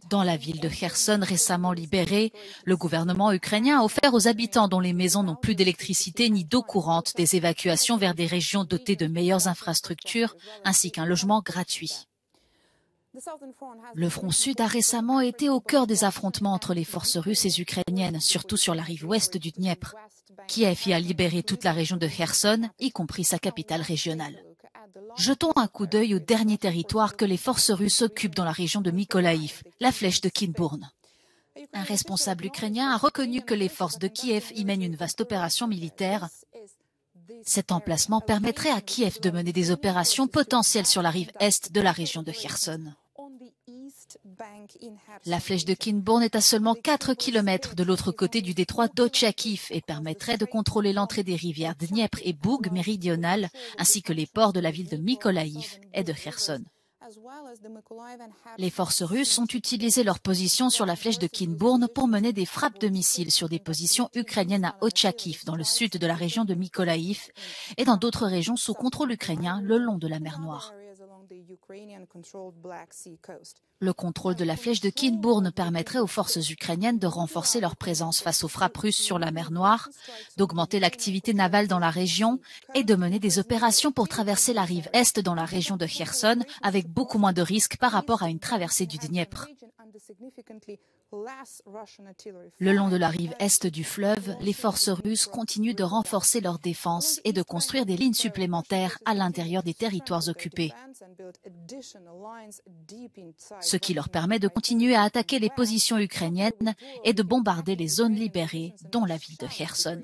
Dans la ville de Kherson récemment libérée, le gouvernement ukrainien a offert aux habitants dont les maisons n'ont plus d'électricité ni d'eau courante des évacuations vers des régions dotées de meilleures infrastructures ainsi qu'un logement gratuit. Le front sud a récemment été au cœur des affrontements entre les forces russes et ukrainiennes, surtout sur la rive ouest du Dniepr. Kiev y a libéré toute la région de Kherson, y compris sa capitale régionale. Jetons un coup d'œil au dernier territoire que les forces russes occupent dans la région de Mykolaïv, la flèche de Kinbourne. Un responsable ukrainien a reconnu que les forces de Kiev y mènent une vaste opération militaire. Cet emplacement permettrait à Kiev de mener des opérations potentielles sur la rive est de la région de Kherson. La flèche de Kinbourne est à seulement 4 km de l'autre côté du détroit d'Ochakiv et permettrait de contrôler l'entrée des rivières Dniepr et Boug méridionale, ainsi que les ports de la ville de Mykolaïv et de Kherson. Les forces russes ont utilisé leur position sur la flèche de Kinbourne pour mener des frappes de missiles sur des positions ukrainiennes à Ochakiv, dans le sud de la région de Mykolaïv, et dans d'autres régions sous contrôle ukrainien le long de la mer Noire. Le contrôle de la flèche de Kinbourne permettrait aux forces ukrainiennes de renforcer leur présence face aux frappes russes sur la mer Noire, d'augmenter l'activité navale dans la région et de mener des opérations pour traverser la rive est dans la région de Kherson avec beaucoup moins de risques par rapport à une traversée du Dniepr. Le long de la rive est du fleuve, les forces russes continuent de renforcer leur défense et de construire des lignes supplémentaires à l'intérieur des territoires occupés, ce qui leur permet de continuer à attaquer les positions ukrainiennes et de bombarder les zones libérées, dont la ville de Kherson.